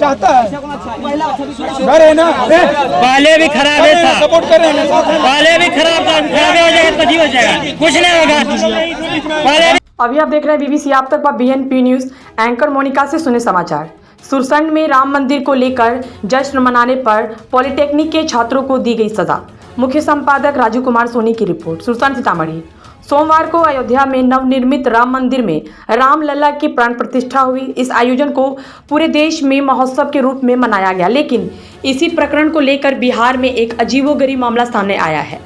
चाहता है, घर है ना, पहले भी खराब है था, सपोर्ट कर रहे हैं, पहले भी खराब था, खराब हो जाएगा तो जी हो जाएगा, कुछ नहीं होगा पहले। अभी आप देख रहे हैं बीबीसी आप तक बीएनपी न्यूज। एंकर मोनिका से सुने समाचार। सुरसंड में राम मंदिर को लेकर जश्न मनाने पर पॉलिटेक्निक के छात्रों को दी गई सजा। मुख्य संपादक राजू कुमार सोनी की रिपोर्ट। सुरसंड सीतामढ़ी। सोमवार को अयोध्या में नवनिर्मित राम मंदिर में रामलला की प्राण प्रतिष्ठा हुई। इस आयोजन को पूरे देश में महोत्सव के रूप में मनाया गया, लेकिन इसी प्रकरण को लेकर बिहार में एक अजीबोगरीब मामला सामने आया है।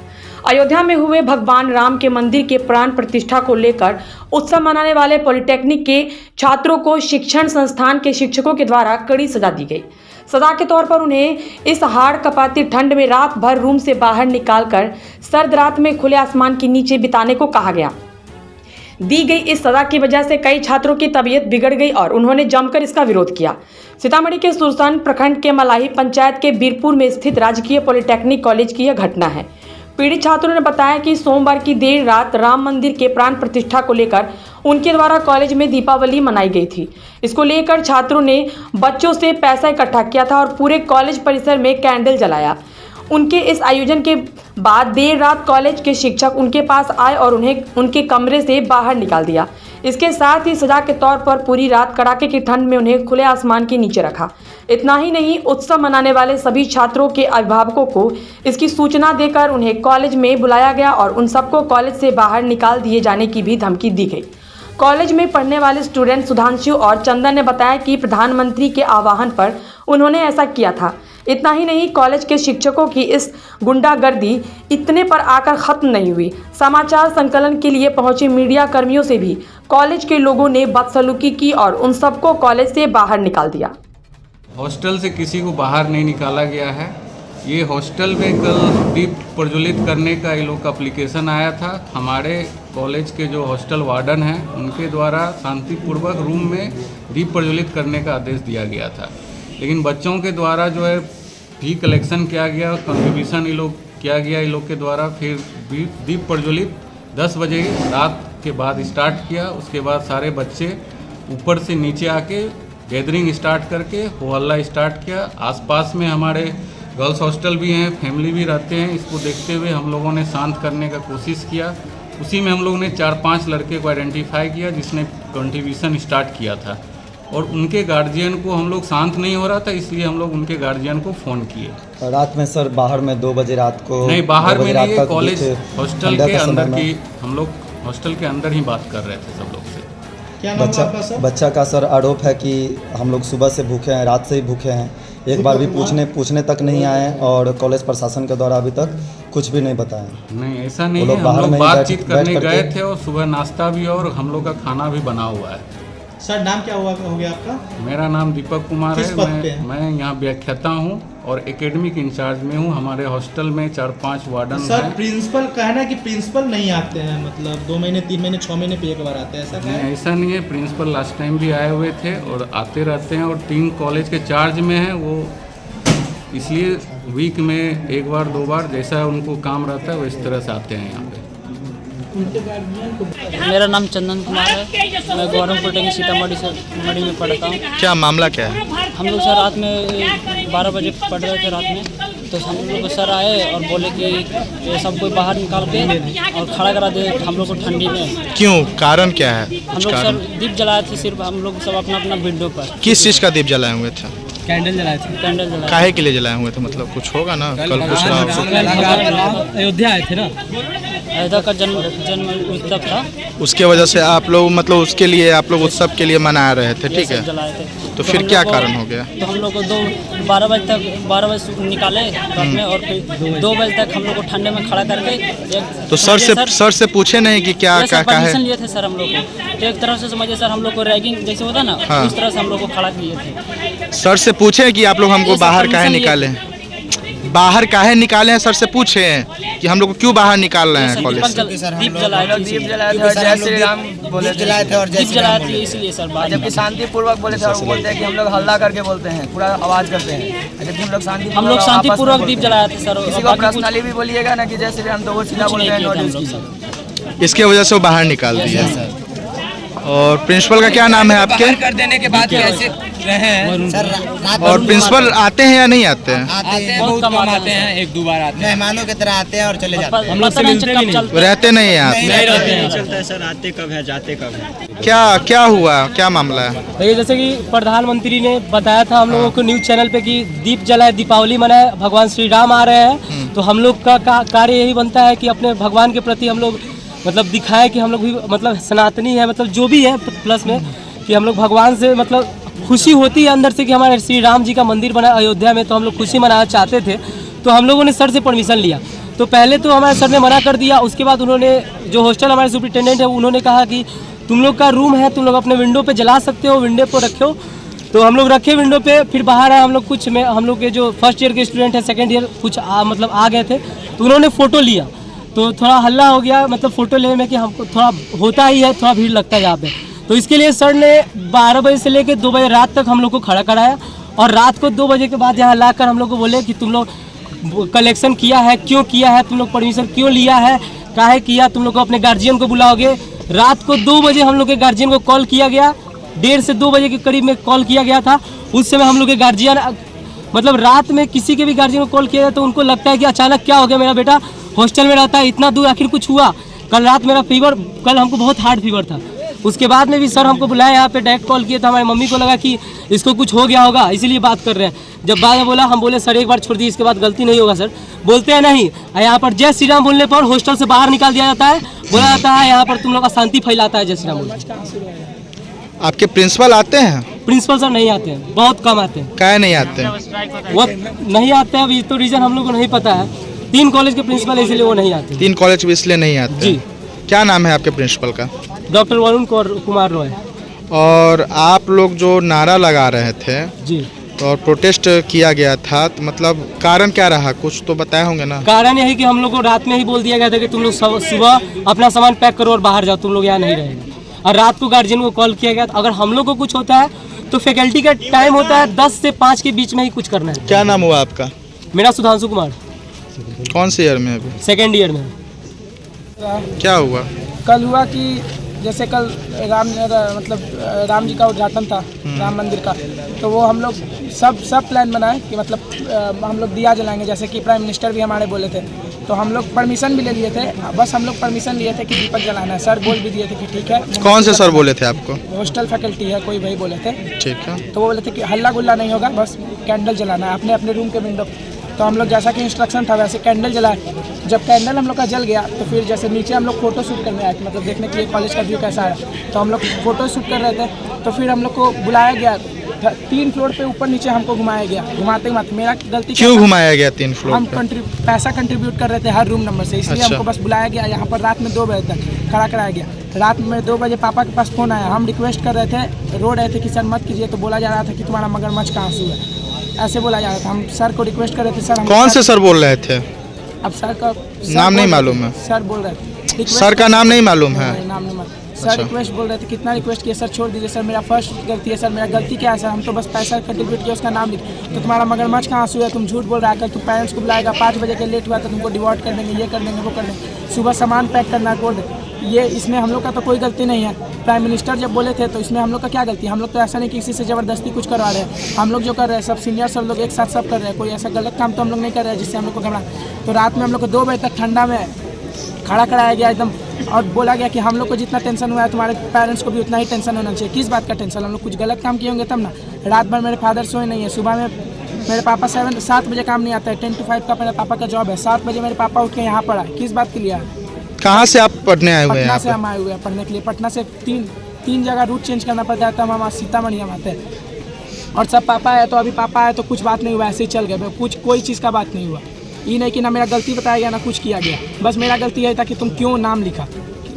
अयोध्या में हुए भगवान राम के मंदिर के प्राण प्रतिष्ठा को लेकर उत्सव मनाने वाले पॉलिटेक्निक के छात्रों को शिक्षण संस्थान के शिक्षकों के द्वारा कड़ी सजा दी गई। सजा के तौर पर उन्हें इस हाड़ कपाती ठंड में रात भर रूम से बाहर निकालकर सर्द रात में खुले आसमान के नीचे बिताने को कहा गया। दी गई इस सजा की वजह से कई छात्रों की तबीयत बिगड़ गई और उन्होंने जमकर इसका विरोध किया। सीतामढ़ी के सुरसंड प्रखंड के मलाही पंचायत के बीरपुर में स्थित राजकीय पॉलिटेक्निक कॉलेज की यह घटना है। पीड़ित छात्रों ने बताया कि सोमवार की देर रात राम मंदिर के प्राण प्रतिष्ठा को लेकर उनके द्वारा कॉलेज में दीपावली मनाई गई थी। इसको लेकर छात्रों ने बच्चों से पैसा इकट्ठा किया था और पूरे कॉलेज परिसर में कैंडल जलाया। उनके इस आयोजन के बाद देर रात कॉलेज के शिक्षक उनके पास आए और उन्हें उनके कमरे से बाहर निकाल दिया। इसके साथ ही सजा के तौर पर पूरी रात कड़ाके की ठंड में उन्हें खुले आसमान के नीचे रखा। इतना ही नहीं, उत्सव मनाने वाले सभी छात्रों के अभिभावकों को इसकी सूचना देकर उन्हें कॉलेज में बुलाया गया और उन सबको कॉलेज से बाहर निकाल दिए जाने की भी धमकी दी गई। कॉलेज में पढ़ने वाले स्टूडेंट सुधांशु और चंदन ने बताया कि प्रधानमंत्री के आह्वान पर उन्होंने ऐसा किया था। इतना ही नहीं, कॉलेज के शिक्षकों की इस गुंडागर्दी इतने पर आकर खत्म नहीं हुई। समाचार संकलन के लिए पहुंचे मीडिया कर्मियों से भी कॉलेज के लोगों ने बदसलूकी की और उन सबको कॉलेज से बाहर निकाल दिया। हॉस्टल से किसी को बाहर नहीं निकाला गया है। ये हॉस्टल में कल दीप प्रज्वलित करने का ये लोग का एप्लीकेशन आया था। हमारे कॉलेज के जो हॉस्टल वार्डन हैं उनके द्वारा शांतिपूर्वक रूम में दीप प्रज्वलित करने का आदेश दिया गया था, लेकिन बच्चों के द्वारा जो है फी कलेक्शन किया गया, कंट्रीब्यूशन ये लोग किया गया ये लोग के द्वारा। फिर दीप प्रज्वलित 10 बजे रात के बाद स्टार्ट किया। उसके बाद सारे बच्चे ऊपर से नीचे आके गैदरिंग स्टार्ट करके हो हल्ला स्टार्ट किया। आसपास में हमारे गर्ल्स हॉस्टल भी हैं, फैमिली भी रहते हैं। इसको देखते हुए हम लोगों ने शांत करने का कोशिश किया। उसी में हम लोगों ने 4-5 लड़के को आइडेंटिफाई किया जिसने कंट्रीब्यूशन स्टार्ट किया था, और उनके गार्जियन को हम लोग शांत नहीं हो रहा था, इसलिए हम लोग उनके गार्जियन को फ़ोन किए। रात में सर बाहर में 2 बजे रात को नहीं, बाहर में नहीं, कॉलेज हॉस्टल के अंदर की हम लोग हॉस्टल के अंदर ही बात कर रहे थे सब लोग से। क्या बच्चा का सर आरोप है कि हम लोग सुबह से भूखे हैं, रात से ही भूखे हैं, एक बार भी पूछने तक नहीं आए और कॉलेज प्रशासन के द्वारा अभी तक कुछ भी नहीं बताया। नहीं, ऐसा नहीं है, हम लोग बातचीत करने गए थे और सुबह नाश्ता भी और हम लोग का खाना भी बना हुआ है। सर नाम क्या हो गया आपका? मेरा नाम दीपक कुमार है। मैं यहाँ व्याख्याता हूँ और एकेडमिक इंचार्ज में हूँ। हमारे हॉस्टल में 4-5 वार्डन हैं। सर प्रिंसिपल कहना है कि प्रिंसिपल नहीं आते हैं, मतलब 2 महीने 3 महीने 6 महीने पे एक बार आते हैं, ऐसा नहीं? ऐसा नहीं है, प्रिंसिपल लास्ट टाइम भी आए हुए थे और आते रहते हैं और 3 कॉलेज के चार्ज में हैं वो, इसलिए वीक में 1 बार 2 बार जैसा उनको काम रहता है वो इस तरह से आते हैं यहाँ पे। मेरा नाम चंदन कुमार है, मैं गौरव पॉलिटेक्निक सीतामढ़ी में पढ़ता हूँ। क्या मामला क्या है? हम लोग सर रात में 12 बजे पढ़ रहे थे रात में, तो हम लोग सर आए और बोले कि ये सब कोई बाहर निकाल के और खड़ा करा दे हम लोग को ठंडी में। क्यों, कारण क्या है? हम लोग सर दीप जलाए थे, सिर्फ हम लोग सब अपना अपना विंडो पर। किस चीज़ का दीप जलाए हुए थे? कैंडल जलाए थे। कैंडल जलाए काहे के लिए जलाए हुए थे? मतलब कुछ होगा ना, कल कुछ रहा। अयोध्या आए थे ना, अयोध्या का जन्म उत्सव था, उसके वजह से आप लोग मतलब उसके लिए आप लोग उत्सव के लिए मना रहे थे, ठीक है? जलाए थे। तो फिर क्या कारण हो गया? तो हम लोग को 12 बजे निकाले रात में और फिर 2 बजे तक हम लोग को ठंडे में खड़ा करके। तो सर से पूछे नहीं कि क्या है? परमिशन लिए थे सर हम लोग को, तो एक तरह से समझिए सर हम लोग को रैगिंग जैसे होता ना, उस तरह से हम लोग को खड़ा किए थे। सर से पूछे कि आप लोग हमको बाहर काहे निकाले? बाहर काहे निकाले हैं? सर से पूछे हैं कि हम लोग को क्यों बाहर निकाल रहे हैं कॉलेज से? दीप जलाए थे और जय श्री राम बोले, जलाए थे और दीप जलाए थे, इसलिए सर जबकि शांतिपूर्वक बोले थे और बोलते हैं कि हम लोग हल्ला करके बोलते हैं, पूरा आवाज करते हैं, जबकि हम लोग शांतिपूर्वक दीप जलाए थे सर। किसी को पर्सनली भी बोलिएगा ना कि जय श्री राम तो वो सीधा बोलते हैं। इसके वजह से वो बाहर निकाल दिया। और प्रिंसिपल का क्या नाम है आपके? कर देने के बाद कैसे रहे सर? और प्रिंसिपल आते हैं या नहीं आते हैं? आते हैं, बहुत कम आते हैं, एक दो बार आते हैं, मेहमानों की तरह आते हैं और चले जाते हैं। हम लोग से मिलते भी नहीं, रहते नहीं हैं आप? नहीं रहते हैं। चलता है सर, आते कब है जाते कब है। क्या हुआ, क्या मामला है? देखिए जैसे कि प्रधानमंत्री ने बताया था हम लोगों को न्यूज चैनल पे कि दीप जलाए, दीपावली मनाए, भगवान श्री राम आ रहे हैं, तो हम लोग का कार्य यही बनता है कि अपने भगवान के प्रति हम लोग मतलब दिखाए कि हम लोग भी मतलब सनातनी है, मतलब जो भी है प्लस में कि हम लोग भगवान से मतलब खुशी होती है अंदर से कि हमारे श्री राम जी का मंदिर बना अयोध्या में, तो हम लोग खुशी मनाना चाहते थे। तो हम लोगों ने सर से परमिशन लिया, तो पहले तो हमारे सर ने मना कर दिया, उसके बाद उन्होंने जो हॉस्टल हमारे सुपरिटेंडेंट है उन्होंने कहा कि तुम लोग का रूम है, तुम लोग अपने विंडो पे जला सकते हो, विंडो पर रखो। तो हम लोग रखे विंडो पे, फिर बाहर आए हम लोग कुछ में हम लोग के जो फर्स्ट ईयर के स्टूडेंट है, सेकंड ईयर कुछ मतलब आ गए थे, तो उन्होंने फ़ोटो लिया, तो थोड़ा हल्ला हो गया, मतलब फ़ोटो लेने में कि हमको थोड़ा होता ही है, थोड़ा भीड़ लगता है यहाँ पे। तो इसके लिए सर ने 12 बजे से लेकर 2 बजे रात तक हम लोग को खड़ा कराया, और रात को 2 बजे के बाद यहाँ लाकर हम लोग को बोले कि तुम लोग कलेक्शन किया है, क्यों किया है, तुम लोग परमिशन क्यों लिया है, काहे किया, तुम लोग को अपने गार्जियन को बुलाओगे। रात को 2 बजे हम लोग के गार्जियन को कॉल किया गया, 1:30 से 2 बजे के करीब में कॉल किया गया था। उस समय हम लोग के गार्जियन मतलब रात में किसी के भी गार्जियन को कॉल किया जाए तो उनको लगता है कि अचानक क्या हो गया, मेरा बेटा हॉस्टल में रहता है, इतना दूर आखिर कुछ हुआ। कल रात मेरा फीवर, कल हमको बहुत हार्ड फीवर था, उसके बाद में भी सर हमको बुलाया यहाँ पे, डायरेक्ट कॉल किया था, हमारी मम्मी को लगा कि इसको कुछ हो गया होगा इसीलिए बात कर रहे हैं। जब बाद में बोला, हम बोले सर एक बार छोड़ दी, इसके बाद गलती नहीं होगा सर। बोलते हैं नहीं, यहाँ पर जय श्री राम बोलने पर हॉस्टल से बाहर निकाल दिया जाता है, बोला जाता है यहाँ पर तुम लोग अशांति फैलाता है जय श्री राम बोलने। आपके प्रिंसिपल आते हैं? प्रिंसिपल सर नहीं आते हैं, बहुत कम आते हैं। काहे नहीं आते हैं? वो नहीं आते हैं, अभी तो रीज़न हम लोग को नहीं पता है। 3 कॉलेज के प्रिंसिपल इसलिए वो नहीं आते। 3 कॉलेज भी इसलिए नहीं आते जी। क्या नाम है आपके प्रिंसिपल का? डॉक्टर वरुण कुमार रॉय। और आप लोग जो नारा लगा रहे थे जी, और प्रोटेस्ट किया गया था, तो मतलब कारण क्या रहा, कुछ तो बताए होंगे ना? कारण यही कि हम लोग को रात में ही बोल दिया गया था कि तुम लोग सुबह अपना सामान पैक करो और बाहर जाओ, तुम लोग यहाँ नहीं रहेंगे। और रात को गार्जियन को कॉल किया गया, अगर हम लोग को कुछ होता है तो फैकल्टी का टाइम होता है 10 से 5 के बीच में ही कुछ करना है। क्या नाम हुआ आपका? मेरा सुधांशु कुमार। कौन से ईयर में अभी? 2nd ईयर में। क्या हुआ? कल हुआ कि जैसे कल राम जी का उद्घाटन था, राम मंदिर का, तो वो हम लोग सब प्लान बनाए कि मतलब हम लोग दिया जलाएंगे, जैसे कि प्राइम मिनिस्टर भी हमारे बोले थे, तो हम लोग परमिशन भी ले लिए थे। बस हम लोग परमिशन लिए थे कि दीपक जलाना है, सर बोल भी दिए थे कि ठीक है। कौन से सर बोले थे आपको? हॉस्टल फैकल्टी है कोई, भाई बोले थे। ठीक है। तो वो बोले थे कि हल्ला गुल्ला नहीं होगा, बस कैंडल जलाना है अपने अपने रूम के विंडो। तो हम लोग जैसा कि इंस्ट्रक्शन था वैसे कैंडल जलाए। जब कैंडल हम लोग का जल गया तो फिर जैसे नीचे हम लोग फोटो शूट करने आए थे, मतलब देखने के लिए कॉलेज का व्यू कैसा है, तो हम लोग फोटो शूट कर रहे थे। तो फिर हम लोग को बुलाया गया 3 फ्लोर पे ऊपर नीचे हमको घुमाया गया, घुमाते मेरा गलती क्यों घुमाया गया 3 फ्लोर हम पे? पैसा कंट्रीब्यूट कर रहे थे हर रूम नंबर से, इसलिए अच्छा। हमको बस बुलाया गया। यहाँ पर रात में 2 बजे तक खड़ा कराया गया। रात में 2 बजे पापा के पास फ़ोन आया, हम रिक्वेस्ट कर रहे थे, रो रहे थे कि सर मत कीजिए, तो बोला जा रहा था कि तुम्हारा मगरमच्छ का आंसू है, ऐसे बोला जा रहा था। हम सर को रिक्वेस्ट कर रहे थे, सर कौन से सर बोल रहे थे? अब सर का नाम नहीं मालूम है। सर बोल रहे थे, सर का नाम नहीं मालूम है? नाम नहीं मालूम। सर अच्छा। रिक्वेस्ट बोल रहे थे, कितना रिक्वेस्ट किया, सर छोड़ दीजिए सर, मेरा फर्स्ट गलती है सर, मेरा गलती क्या है सर, हम तो बस पैसा कंट्रीब्यूट किया, उसका नाम लिख, तो तुम्हारा मगरमच्छ का आंसू है, तुम झूठ बोल रहा है, तुम पेरेंट्स को बुलाएगा, 5 बजे के लेट हुआ तो तुमको डिवॉर्ट कर देंगे, ये कर देंगे, वो कर देंगे, सुबह सामान पैक करना है कोड, ये इसमें हम लोग का तो कोई गलती नहीं है। प्राइम मिनिस्टर जब बोले थे तो इसमें हम लोग का क्या गलती है? हम लोग तो ऐसा नहीं कि किसी से ज़बरदस्ती कुछ करवा रहे हैं, हम लोग जो कर रहे हैं सब सीनियर सब लोग एक साथ सब कर रहे हैं, कोई ऐसा गलत काम तो हम लोग नहीं कर रहे हैं जिससे हम लोग को घबरा। तो रात में हम लोग को 2 बजे तक ठंडा में खड़ा कराया गया एकदम, और बोला गया कि हम लोग को जितना टेंशन हुआ है तुम्हारे पेरेंट्स को भी उतना ही टेंशन होना चाहिए। किस बात का टेंशन? हम लोग कुछ गलत काम किए होंगे तब ना। रात भर मेरे फादर सोए नहीं है, सुबह में मेरे पापा 7 बजे काम नहीं आता है, 10 to 5 का मेरे पापा का जॉब है, 7 बजे मेरे पापा उठ के यहाँ पर आए। किस बात के लिए आए? कहाँ से आप पढ़ने आए हुए हैं? पटना से हम आए हुए हैं पढ़ने के लिए। पटना से तीन जगह रूट चेंज करना पड़ता है, तब हम सीतामढ़ी हम आते हैं। और सब पापा है तो अभी पापा है तो कुछ बात नहीं हुआ, ऐसे ही चल गए, कुछ कोई चीज़ का बात नहीं हुआ। ये नहीं कि ना मेरा गलती बताया गया ना कुछ किया गया, बस मेरा गलती यही था कि तुम क्यों नाम लिखा।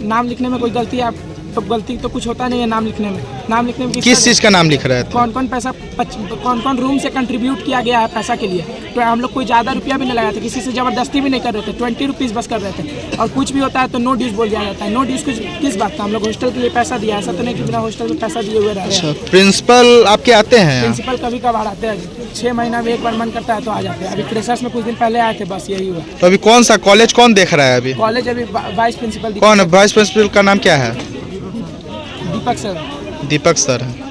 नाम लिखने में कोई गलती है तो गलती तो कुछ होता नहीं है नाम लिखने में। नाम लिखने में किस चीज़ का नाम लिख रहे थे? कौन कौन पैसा कौन रूम से कंट्रीब्यूट किया गया है पैसा के लिए। तो हम लोग कोई ज़्यादा रुपया भी नहीं लगाए थे, किसी से ज़बरदस्ती भी नहीं कर रहे थे, 20 रुपीज़ बस कर रहे थे। और कुछ भी होता है तो नो ड्यूज़ बोल दिया जाता है। नो ड्यूज़ कुछ किस बात का? हम लोग हॉस्टल के लिए पैसा दिया, ऐसा तो नहीं कि बिना हॉस्टल में पैसा दिए हुए रह रहे हैं। प्रिंसिपल आपके आते हैं? प्रिंसिपल कभी कभार आते हैं, 6 महीना में एक बार मन करता है तो आ जाते हैं। अभी फ्रेशर्स में कुछ दिन पहले आए थे, बस यही हुआ। तो अभी कौन सा कॉलेज कौन देख रहा है अभी? कॉलेज अभी वाइस प्रिंसिपल कौन है वाइस प्रिंसिपल का नाम क्या है? दीपक सर। दीपक सर हैं।